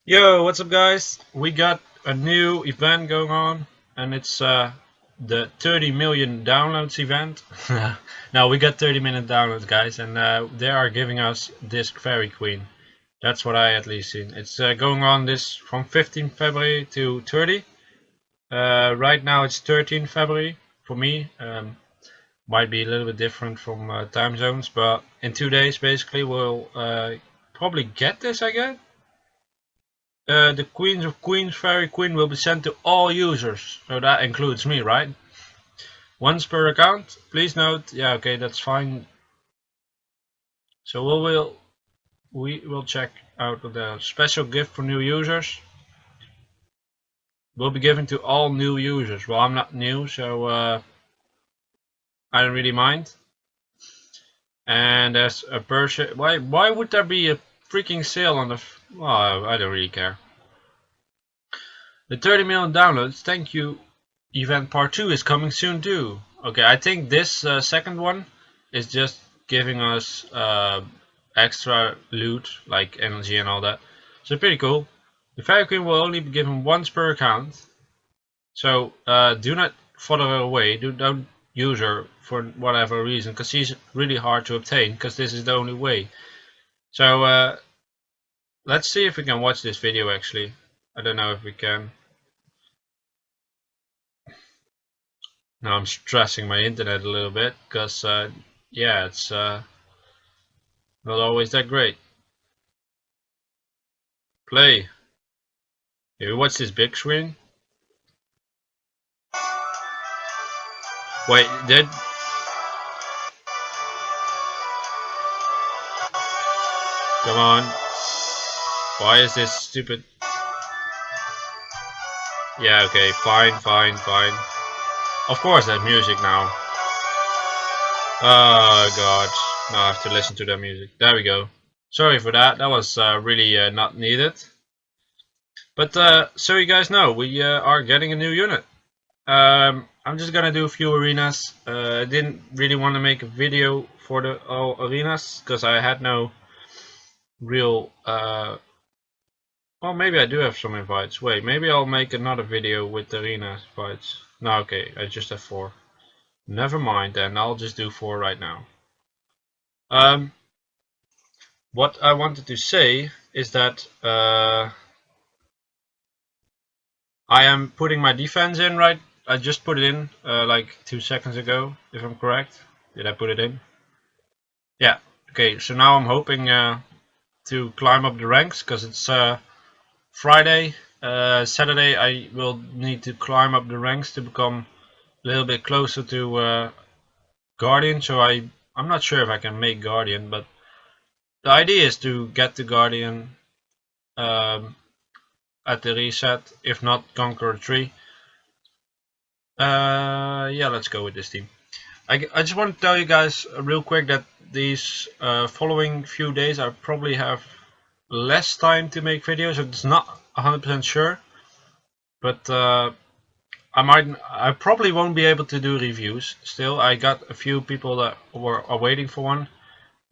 Yo, what's up guys? We got a new event going on and it's the 30 million downloads event. Now we got 30 million downloads guys and they are giving us Disc Fairy Queen. That's what I at least seen. It's going on this from 15 February to 30. Right now it's 13 February for me. Might be a little bit different from time zones, but in 2 days basically we'll probably get this, I guess. The Queens of Queens Fairy Queen will be sent to all users, so that includes me, right? Once per account. Please note, yeah, okay, that's fine. So we will check out the special gift for new users. Will be given to all new users. Well, I'm not new, so I don't really mind. And there's a purchase. Why would there be a freaking sale on the? Well, I don't really care. The 30 million downloads. Thank you. Event part 2 is coming soon too. Okay, I think this second one is just giving us extra loot like energy and all that. So pretty cool. The Fairy Queen will only be given once per account. So do not follow her away. Don't use her for whatever reason, because she's really hard to obtain, because this is the only way. So let's see if we can watch this video actually. I don't know if we can. Now I'm stressing my internet a little bit because yeah, it's not always that great. Play. If you watch this big screen. Wait, did come on. Why is this stupid? Yeah, okay, fine. Of course there's music now. Oh god. Now I have to listen to the music. There we go. Sorry for that. That was really not needed. But so you guys know, we are getting a new unit. I'm just gonna do a few arenas. I didn't really want to make a video for the all arenas because I had no real well, maybe I do have some invites. Wait, maybe I'll make another video with the arena invites. No, okay, I just have 4. Never mind then, I'll just do 4 right now. What I wanted to say is that I am putting my defense in, right? I just put it in like 2 seconds ago, if I'm correct. Did I put it in? Yeah. Okay, so now I'm hoping to climb up the ranks because it's Friday. Saturday I will need to climb up the ranks to become a little bit closer to Guardian. So I'm not sure if I can make Guardian, but the idea is to get to Guardian at the reset, if not Conqueror 3. Yeah, let's go with this team. I just want to tell you guys real quick that these following few days I probably have less time to make videos. It's not 100% sure, but I probably won't be able to do reviews. Still, I got a few people that are waiting for one.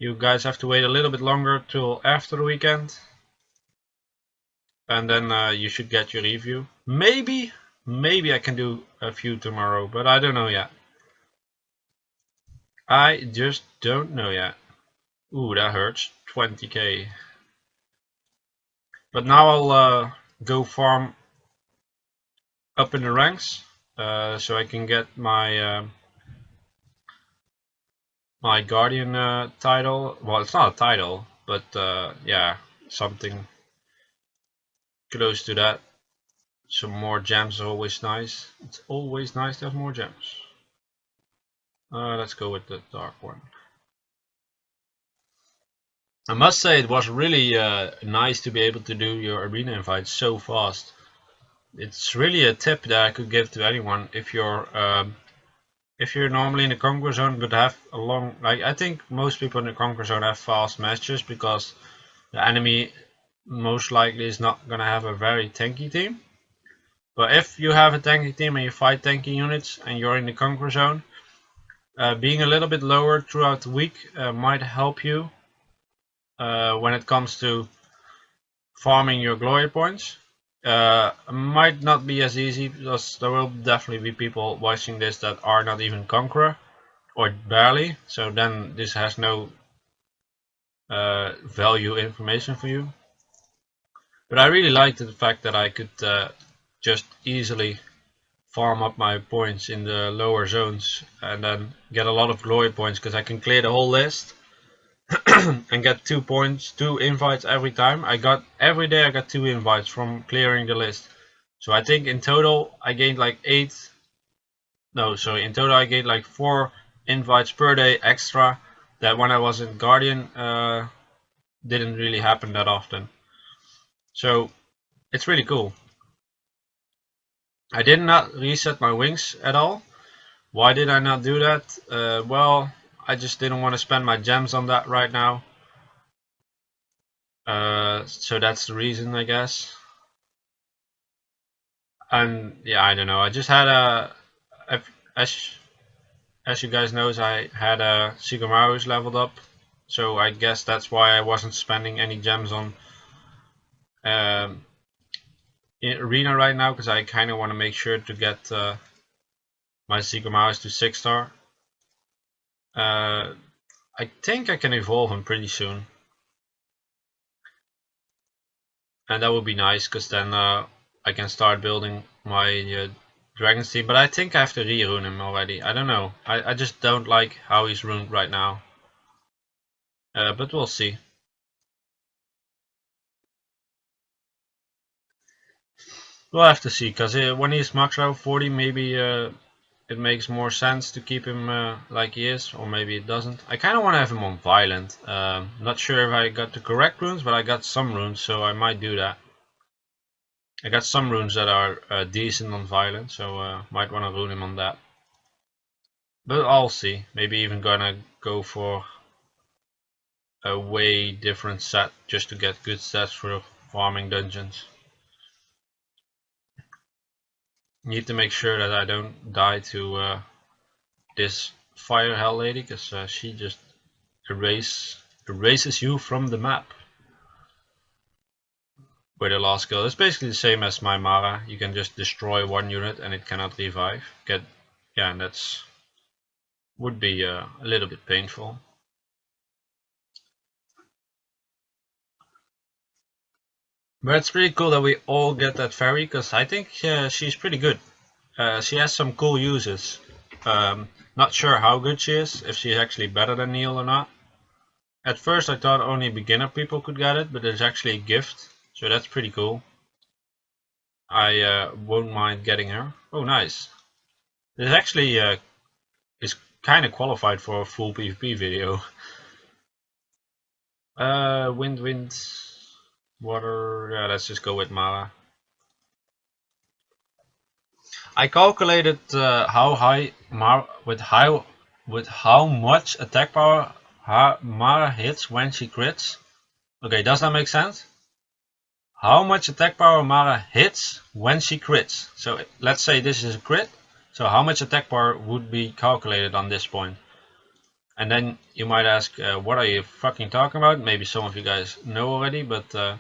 You guys have to wait a little bit longer till after the weekend, and then you should get your review. Maybe I can do a few tomorrow, but I don't know yet. I just don't know yet. Ooh, that hurts. 20k. But now I'll go farm up in the ranks, so I can get my my Guardian title. Well, it's not a title, but yeah, something close to that. Some more gems are always nice. It's always nice to have more gems. Let's go with the dark one. I must say it was really nice to be able to do your arena invites so fast. It's really a tip that I could give to anyone if you're normally in the Conquer Zone but have a long, like I think most people in the Conquer Zone have fast matches because the enemy most likely is not gonna have a very tanky team. But if you have a tanky team and you fight tanky units and you're in the Conquer Zone, being a little bit lower throughout the week might help you when it comes to farming your glory points. Might not be as easy because there will definitely be people watching this that are not even Conqueror or barely, so then this has no value information for you. But I really liked the fact that I could just easily farm up my points in the lower zones and then get a lot of glory points because I can clear the whole list and get 2 points, 2 invites every time. Every day I got 2 invites from clearing the list. So I think in total I gained like in total I gained like 4 invites per day extra that when I was in Guardian didn't really happen that often. So it's really cool. I did not reset my wings at all. Why did I not do that? Well, I just didn't want to spend my gems on that right now. So that's the reason, I guess. And yeah, I don't know. I just had as you guys knows, I had a Sigamaru's leveled up. So I guess that's why I wasn't spending any gems on in Arena right now, because I kind of want to make sure to get my Sigamaru's to 6-star. I think I can evolve him pretty soon. And that would be nice, because then I can start building my Dragon's team. But I think I have to re-rune him already. I don't know. I just don't like how he's runed right now. But we'll see. We'll have to see, because when he's max level 40, maybe it makes more sense to keep him like he is, or maybe it doesn't. I kind of want to have him on Violent. Not sure if I got the correct runes, but I got some runes, so I might do that. I got some runes that are decent on Violent, so might want to rune him on that. But I'll see. Maybe even gonna go for a way different set just to get good stats for farming dungeons. Need to make sure that I don't die to this fire hell lady, because she just erases you from the map with the last skill. It's basically the same as my Mara. You can just destroy one unit and it cannot revive. Yeah, and that's would be a little bit painful. But it's pretty cool that we all get that fairy, because I think she's pretty good. She has some cool uses. Not sure how good she is, if she's actually better than Neil or not. At first I thought only beginner people could get it, but there's actually a gift, so that's pretty cool. I won't mind getting her. Oh, nice. This actually is kind of qualified for a full PvP video. Wind, water. Yeah, let's just go with Mara. I calculated how high with how much attack power Mara hits when she crits. Okay, does that make sense? How much attack power Mara hits when she crits. So let's say this is a crit. So how much attack power would be calculated on this point? And then you might ask, what are you fucking talking about? Maybe some of you guys know already, but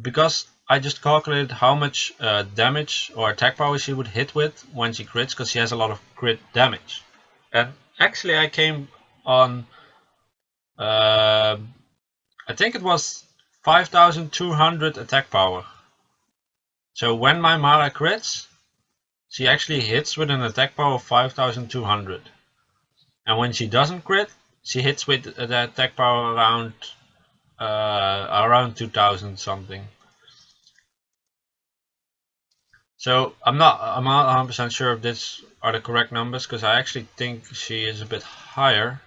because I just calculated how much damage or attack power she would hit with when she crits, because she has a lot of crit damage. And actually I came on, I think it was 5200 attack power. So when my Mara crits, she actually hits with an attack power of 5200. And when she doesn't crit, she hits with the attack power around 2000 something. So I'm not 100% sure if these are the correct numbers, because I actually think she is a bit higher.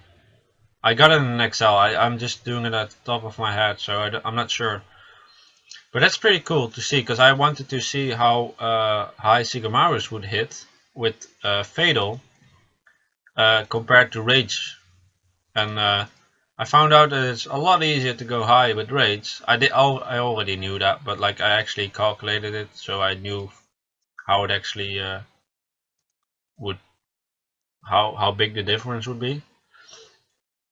I got it in Excel. I'm just doing it at the top of my head, so I'm not sure. But that's pretty cool to see, because I wanted to see how high Sigamaru's would hit with Fatal compared to Rage. And I found out that it's a lot easier to go high with Rage. I already knew that, but like I actually calculated it, so I knew how it actually would, how big the difference would be.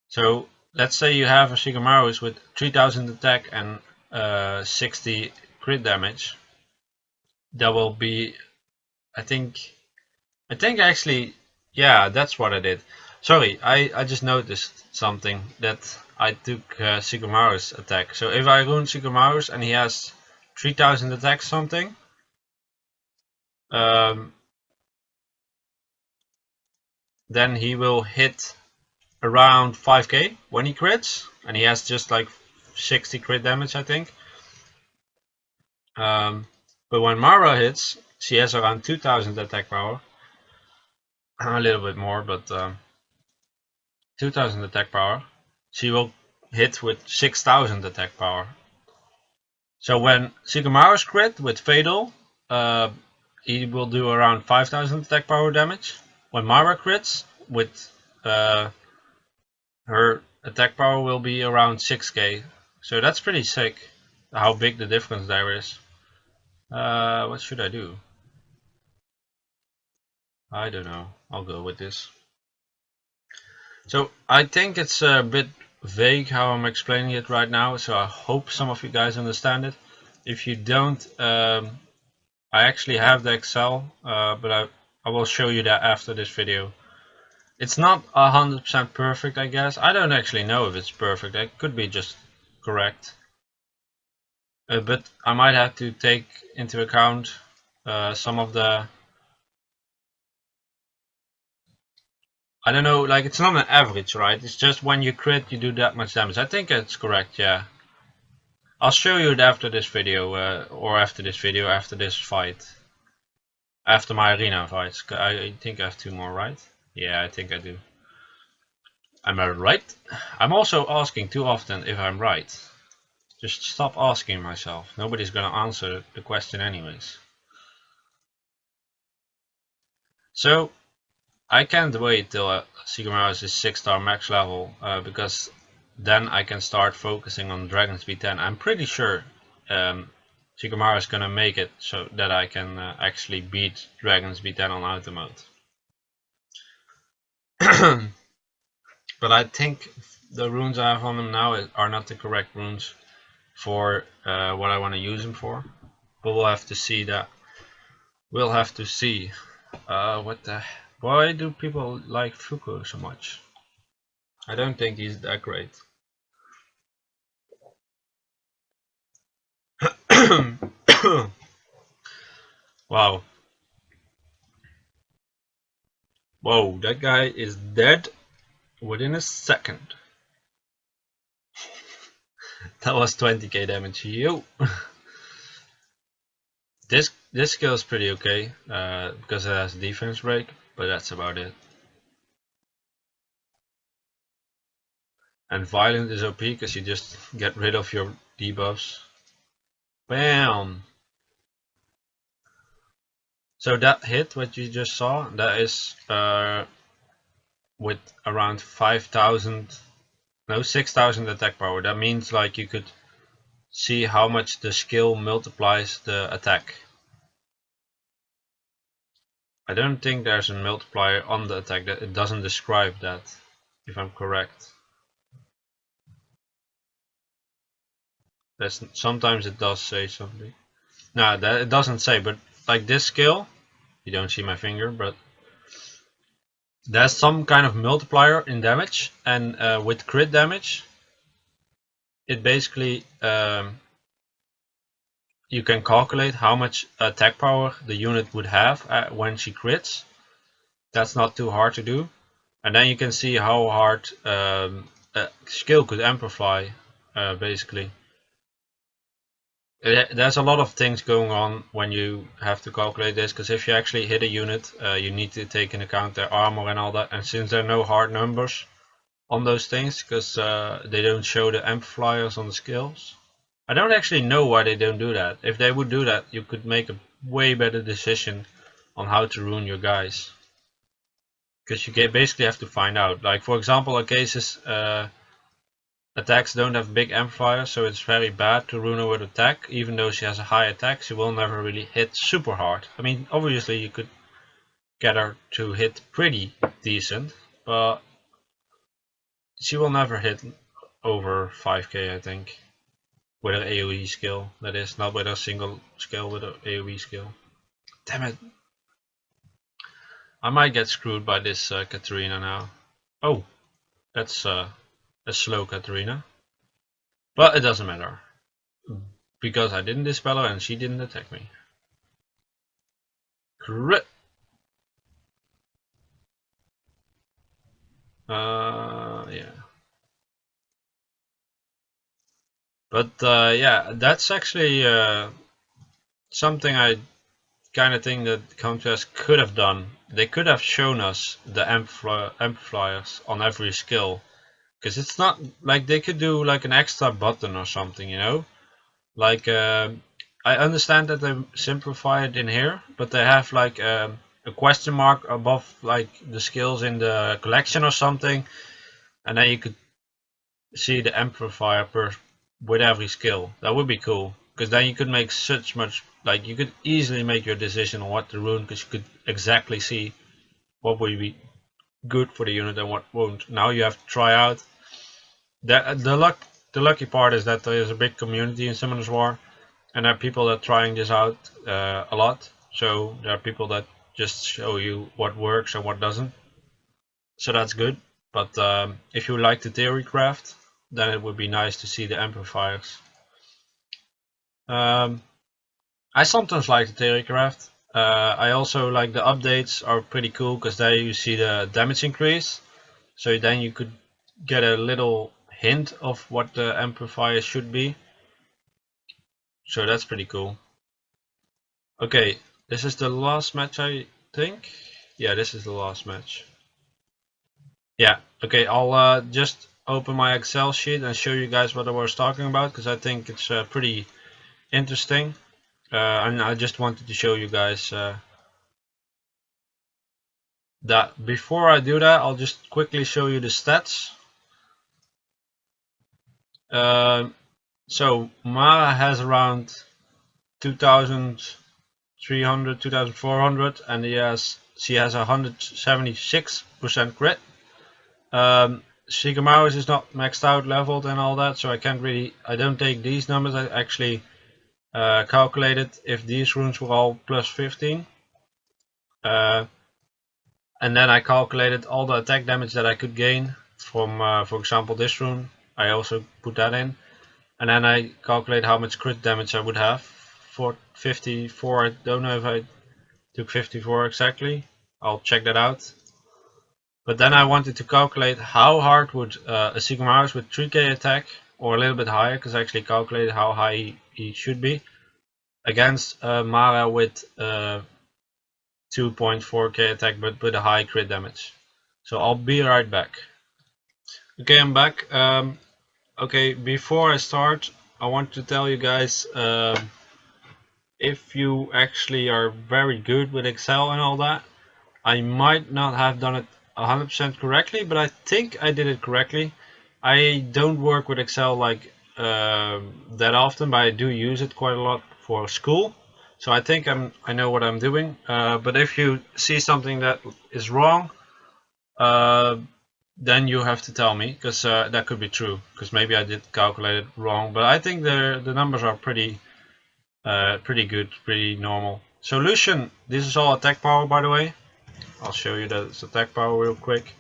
So let's say you have a Sigamaru's with 3000 attack and 60 crit damage, that will be, I think actually, yeah, that's what I did. Sorry, I just noticed something, that I took Shikamaru's attack. So if I rune Shikamaru's and he has 3000 attack something, then he will hit around 5k when he crits, and he has just like 60 crit damage, I think. But when Mara hits, she has around 2000 attack power. A little bit more, but 2000 attack power. She will hit with 6000 attack power. So when Shikamaru's crit with Fatal, he will do around 5000 attack power damage. When Mara crits with her attack power will be around 6k. So that's pretty sick, how big the difference there is. What should I do? I don't know. I'll go with this. So I think it's a bit vague how I'm explaining it right now, so I hope some of you guys understand it. If you don't, I actually have the Excel, but I will show you that after this video. It's not 100% perfect, I guess. I don't actually know if it's perfect. It could be just correct. But I might have to take into account some of the... I don't know, like it's not an average, right? It's just when you crit, you do that much damage. I think it's correct, yeah. I'll show you it after this video, or after this fight. After my arena fights. I think I have 2 more, right? Yeah, I think I do. Am I right? I'm also asking too often if I'm right. Just stop asking myself. Nobody's gonna answer the question anyways. So, I can't wait till Shikamaru's is 6-star max level, because then I can start focusing on Dragon's V10. I'm pretty sure Shikamaru is gonna make it so that I can actually beat Dragon's V10 on auto mode. But I think the runes I have on him now are not the correct runes for what I want to use him for. But we'll have to see that. We'll have to see. Why do people like Fuko so much? I don't think he's that great. Wow. Whoa, that guy is dead within a second. That was 20k damage. Yo. This skill is pretty okay because it has defense break, but that's about it. And violent is OP because you just get rid of your debuffs. Bam! So that hit, what you just saw, that is with around 5,000, no, 6,000 attack power. That means like you could see how much the skill multiplies the attack. I don't think there's a multiplier on the attack, that it doesn't describe that, if I'm correct. Sometimes it does say something. No, that it doesn't say, but like this skill, you don't see my finger, but there's some kind of multiplier in damage, and with crit damage, it basically you can calculate how much attack power the unit would have when she crits. That's not too hard to do, and then you can see how hard skill could amplify, basically. There's a lot of things going on when you have to calculate this, because if you actually hit a unit, you need to take into account their armor and all that, and since there are no hard numbers on those things, because they don't show the amplifiers on the skills, I don't actually know why they don't do that. If they would do that, you could make a way better decision on how to rune your guys, because you basically have to find out. Like for example, Acace's attacks don't have big amplifiers, so it's very bad to rune her with attack. Even though she has a high attack, she will never really hit super hard. I mean, obviously you could get her to hit pretty decent, but she will never hit over 5k, I think. with an AoE skill. That is, not with a single skill, with an AoE skill. Damn it! I might get screwed by this Katarina now. Oh, that's a slow Katarina. But it doesn't matter. Because I didn't dispel her and she didn't attack me. Crit! Yeah. But yeah, that's actually something I kind of think that Counter-Strike could have done. They could have shown us the amplifiers on every skill. Because it's not like they could do like an extra button or something, you know? Like, I understand that they simplify it in here, but they have like a question mark above like the skills in the collection or something. And then you could see the amplifier with every skill. That would be cool, because then you could make such much, like you could easily make your decision on what to rune, because you could exactly see what would be good for the unit and what won't. Now you have to try out. The lucky part is that there is a big community in Summoners War, and there are people that are trying this out a lot. So there are people that just show you what works and what doesn't. So that's good. But if you like the theory craft, then it would be nice to see the amplifiers. I sometimes like the theory craft. I also like the updates are pretty cool, because there you see the damage increase. So then you could get a little hint of what the amplifier should be. So that's pretty cool. Okay, this is the last match, I think. Yeah, this is the last match. Yeah, okay, I'll just open my Excel sheet and show you guys what I was talking about, because I think it's pretty interesting. And I just wanted to show you guys that. Before I do that, I'll just quickly show you the stats. So Mara has around 2,300, 2,400, and she has 176% crit. Sigamaris is not maxed out, leveled, and all that, so I don't take these numbers. I actually calculated if these runes were all plus 15. And then I calculated all the attack damage that I could gain from, for example, this rune. I also put that in. And then I calculate how much crit damage I would have for 54. I don't know if I took 54 exactly. I'll check that out. But then I wanted to calculate how hard would a Sigamaris with 3k attack, or a little bit higher, because I actually calculated how high he should be, against Mara with 2.4k attack but with a high crit damage. So I'll be right back. Okay, I'm back. Okay, before I start, I want to tell you guys, if you actually are very good with Excel and all that, I might not have done it 100% correctly, but I think I did it correctly. I don't work with Excel like that often, but I do use it quite a lot for school. So I think I know what I'm doing. But if you see something that is wrong, then you have to tell me, because that could be true, because maybe I did calculate it wrong. But I think the numbers are pretty good, pretty normal. So Lucian, this is all attack power, by the way. I'll show you that it's attack power real quick.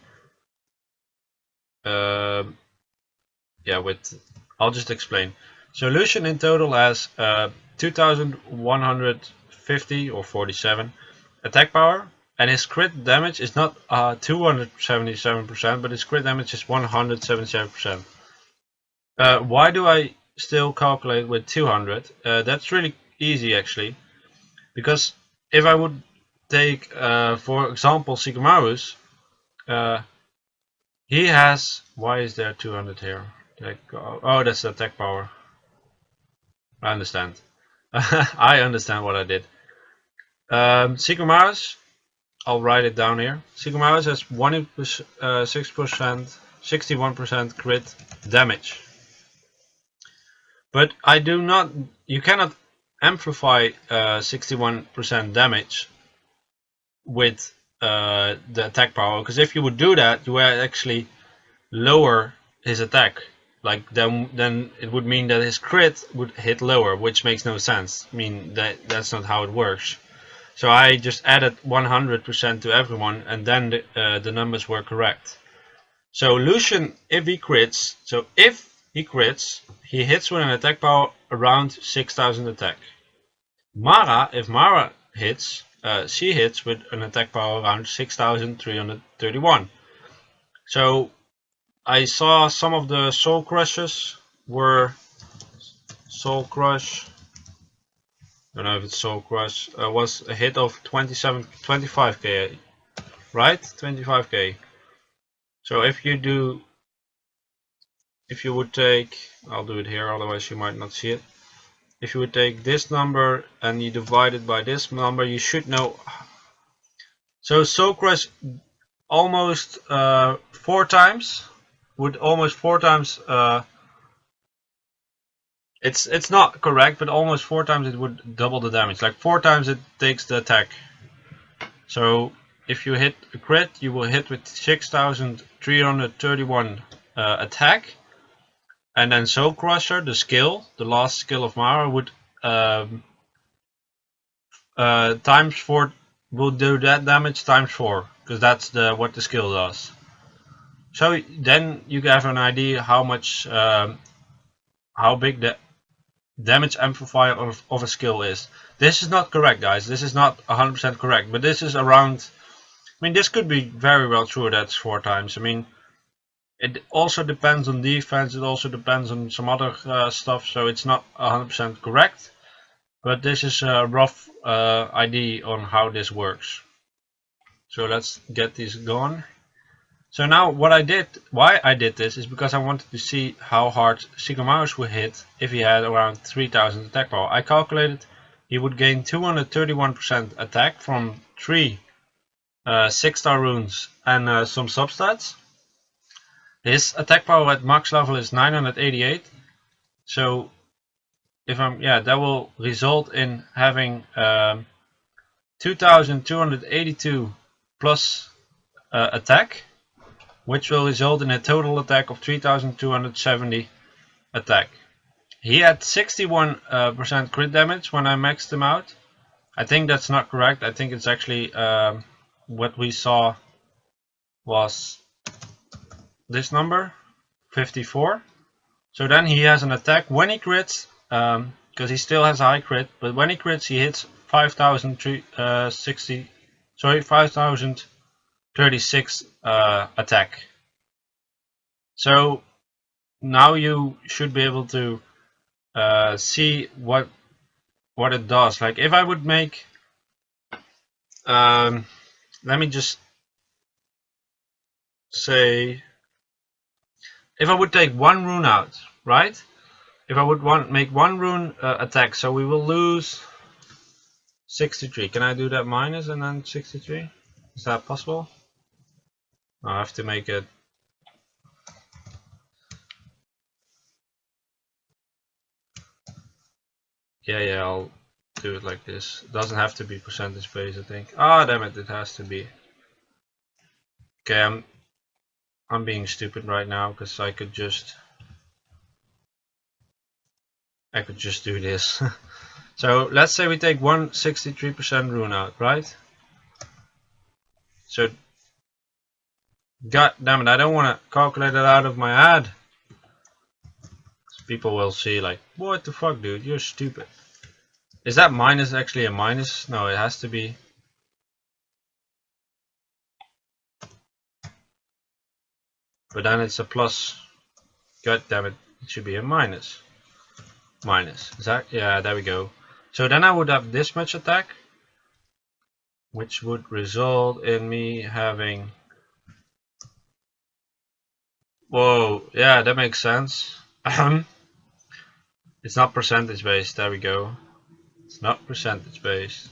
Yeah, I'll just explain. So Lucian in total has 2,150 or 47 attack power, and his crit damage is not 277%, but his crit damage is 177%. Why do I still calculate with 200? That's really easy actually, because if I would take, for example, Sigamaris, he has, why is there 200 here? Oh, that's the attack power. I understand. I understand what I did. Sigamaris, I'll write it down here. Sigamaris has 61% crit damage. But I do not, you cannot amplify 61% damage with the attack power, because if you would do that, you would actually lower his attack. like then it would mean that his crit would hit lower, which makes no sense. I mean, that's not how it works. So I just added 100% to everyone, and then the numbers were correct. So Lucian, if he crits, he hits with an attack power around 6000 attack. Mara, if Mara hits, she hits with an attack power around 6331. So I saw some of the Soul Crushes were Soul Crush. I don't know if it's Soul Crush. Was a hit of 25k, right? 25k. So if you would take, I'll do it here, otherwise you might not see it. If you would take this number and you divide it by this number, you should know. So Soul Crush almost 4 times. Would almost 4 times. It's not correct, but almost 4 times it would double the damage. Like 4 times it takes the attack. So if you hit a crit, you will hit with 6331 attack, and then Soul Crusher, the skill, the last skill of Mara, would times 4, will do that damage times 4, because that's what the skill does. So then you have an idea how much, how big the damage amplifier of a skill is. This is not correct, guys. This is not 100% correct, but this is around. I mean, this could be very well true. That's 4 times. I mean, it also depends on defense. It also depends on some other stuff. So it's not 100% correct. But this is a rough idea on how this works. So let's get this going. So now what I did, why I did this, is because I wanted to see how hard Sigamaris would hit if he had around 3000 attack power. I calculated he would gain 231% attack from 3 6-star runes and some substats. His attack power at max level is 988. So if that will result in having 2282 plus attack, which will result in a total attack of 3270 attack. He had 61% crit damage when I maxed him out. I think that's not correct. I think it's actually what we saw was this number, 54. So then he has an attack when he crits, because he still has a high crit, but when he crits he hits 5036 attack. So now you should be able to see what it does. Like if I would make, let me just say, if I would take 1 rune out, right? If I would make 1 rune attack, so we will lose 63. Can I do that minus and then 63? Is that possible? I have to make it. Yeah, I'll do it like this. It doesn't have to be percentage based, I think. Ah, damn it, it has to be. Okay, I'm being stupid right now because I could just do this. So let's say we take 163% rune out, right? So god damn it, I don't want to calculate it out of my head. People will see like, what the fuck, dude, you're stupid. Is that minus actually a minus? No, it has to be. But then it's a plus. God damn it, it should be a minus. Minus. Is that? Yeah, there we go. So then I would have this much attack, which would result in me having. Whoa, yeah, that makes sense. It's not percentage based, there we go. It's not percentage based.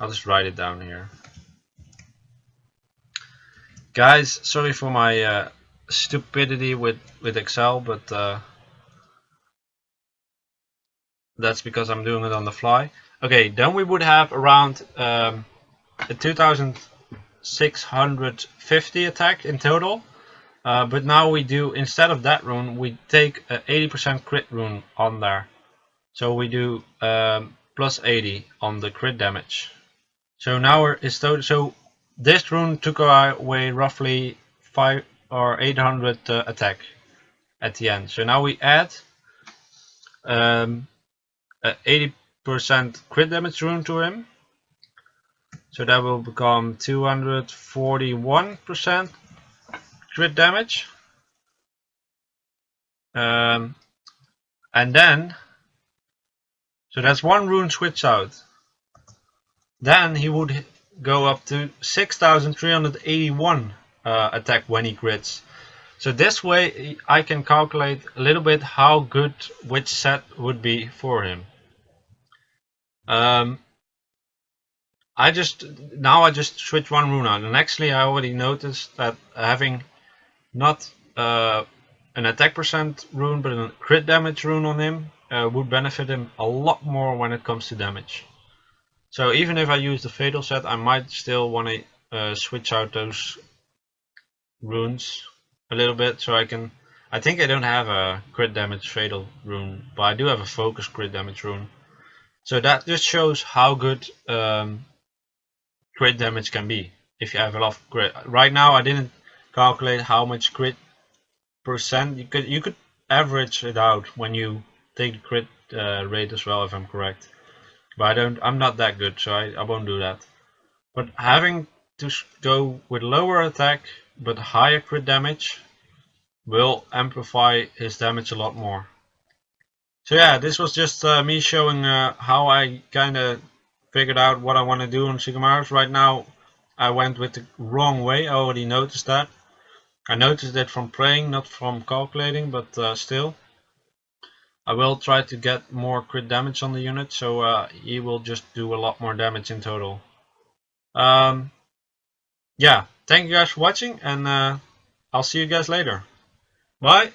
I'll just write it down here. Guys, sorry for my stupidity with Excel, but that's because I'm doing it on the fly. Okay, then we would have around a 2650 attack in total. But now we do, instead of that rune, we take a 80% crit rune on there. So we do plus 80 on the crit damage. So now it's total. So this rune took away roughly 5 or 800 attack at the end. So now we add a 80% crit damage rune to him. So that will become 241% crit damage. And then, so that's one rune switch out. Then he would go up to 6,381 attack when he crits. So this way I can calculate a little bit how good which set would be for him. I just switch one rune out, and actually I already noticed that having not an attack percent rune but a crit damage rune on him would benefit him a lot more when it comes to damage. So even if I use the fatal set, I might still want to switch out those runes a little bit, so I think I don't have a crit damage fatal rune, but I do have a focus crit damage rune. So that just shows how good crit damage can be if you have a lot of crit. Right now I didn't calculate how much crit percent. You could average it out when you take the crit rate as well, if I'm correct. But I'm not that good, so I won't do that. But having to go with lower attack but higher crit damage will amplify his damage a lot more. So yeah, this was just me showing how I kind of figured out what I want to do on Sigmarus. Right now I went with the wrong way. I already noticed that. I noticed it from playing, not from calculating, but still. I will try to get more crit damage on the unit, so he will just do a lot more damage in total. Yeah, thank you guys for watching, and I'll see you guys later. Bye!